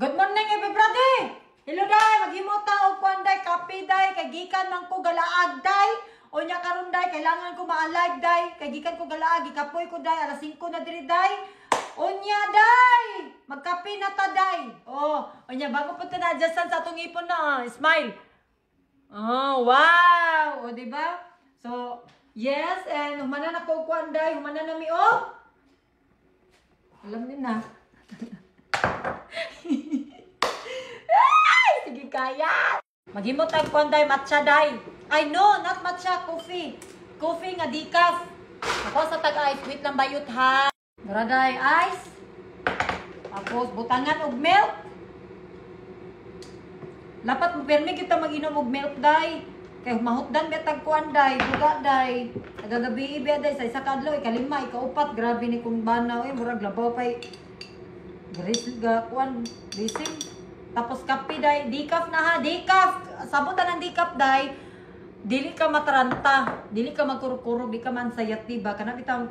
Good morning, everybody! Hello, day! Maghimo ta og kuan day, kape day, kay gikan man ko galaag day. O nya karon day, kailangan ko ma-alive day, kay gikan ko galaag, gikapoy ko day, alas 5 na diri day. O nya day! Magkape na ta day. O nya bago pa ta na-adjustan sa atong ipon na, smile. Oh, wow! O diba? So, yes, and humana na ko kuan day, humana na mi og. Alam niyo na. Ay, sige kaya. Maghimot tag kuan day matcha day. I know, not matcha, coffee. Coffee nga decaf. Ako sa tag-ice, wait lang bayot ha. Dara day ice. Tapos butangan og milk. Lapat mo permi kita mag-inom og milk day. Kay mahutdan betag kuan day, duga day. Nagagabi ibe day sa isa ka adlaw, ikalima, ikaupat, grabe ni kung banaw murag labaw pay. Gris ga kuan bising. Tapos kape day, decaf na ha, decaf. Sabutan ng decaf day. Dili ka mataranta, dili ka magkurog-kurog, di ka man sayat diba? Kana bitang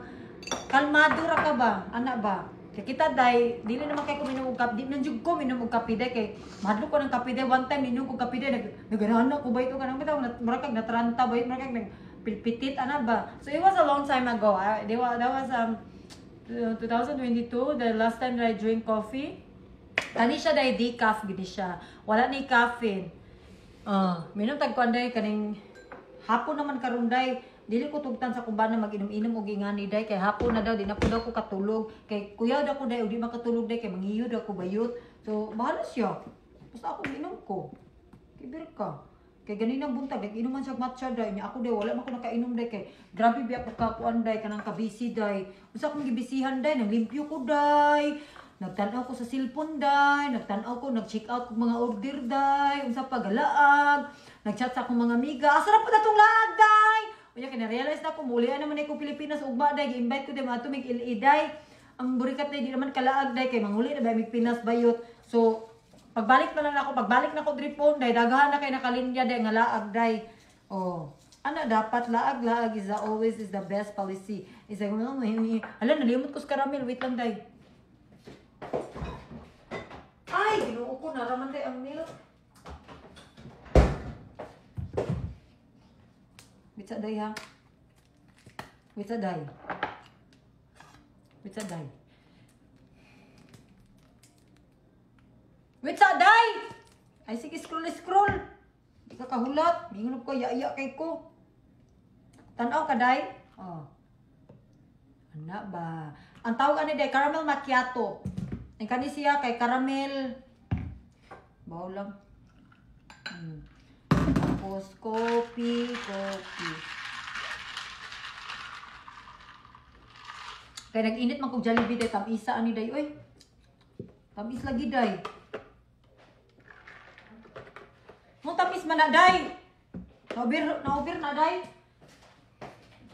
kalmado ra ka ba? Ana ba? Kay kita day, dili naman kay kuminom og kape, di man jud ko minom og kape day kay madlo ko ng kape day one time minom ko kape day nagana ko ba ito kanang bitaw murag kag nataranta ba murag kag nagpilpitit ana ba. So it was a long time ago. That was 2022, the last time that I drink coffee. Kani siya day decaf gid siya. Wala ni caffeine. Minom tag kuan day kaning hapon naman karon day. Dili ko tugtan sa kumbana mag-inom-inom og ingani day kay hapon na daw di na pud ako katulog. Kay kuya daw ko day ug di makatulog day kay manghiyod ako bayot. So bahala siya. Basta ako minom ko. Kibir ka. Kay ganinang buntag nag-inom man siya matcha day nya ako day wala man ko nakainom day kay grabe biya ko kakuan day kanang kabisi day. Usa akong gibisihan day nang limpyo ko day. Nagtanaw ko sa cellphone day, nagtanaw ko, nag-check out ko mga order day, unsa pa galaag, nag-chat sa akong mga amiga, asa na po na itong laag day? Unya kina-realize na ko, muli naman ako Pilipinas, ugma day, gi-invite ko day, mga tumig LA day, ang burikat day, di naman kalaag day, kay manguli na ba, may Pinas bayot. So, pagbalik na ako dripon day, dagahan na kay nakalinya day, nga laag day. Oh, ana dapat laag is always is the best policy. Is like, hala, nalimot ko sa caramel, wait lang day. Ay, ginoo ko naraman day ang milk. Bitsa day ha. Bitsa day. Bitsa day. Bitsa day! Ay sige, scroll. Di ka kahulat. Mingon ko, iya kay ko. Tanaw ka day? Oh. Ana ba? Ang tawag ani day, caramel macchiato. Ang kani siya kay caramel. Baw lang. Tapos coffee. Kay nag-init man kog Jollibee day, tamisa ani day oy. Tamis lagi day. Mo tamis man na day. Naubir na day.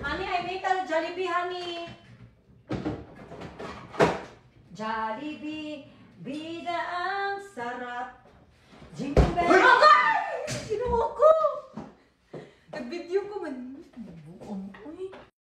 Honey, I make a Jollibee, honey. Jollibee, bida ang sarap. Jingle bell. Ay! Sinuho ko! Nag-video ko man.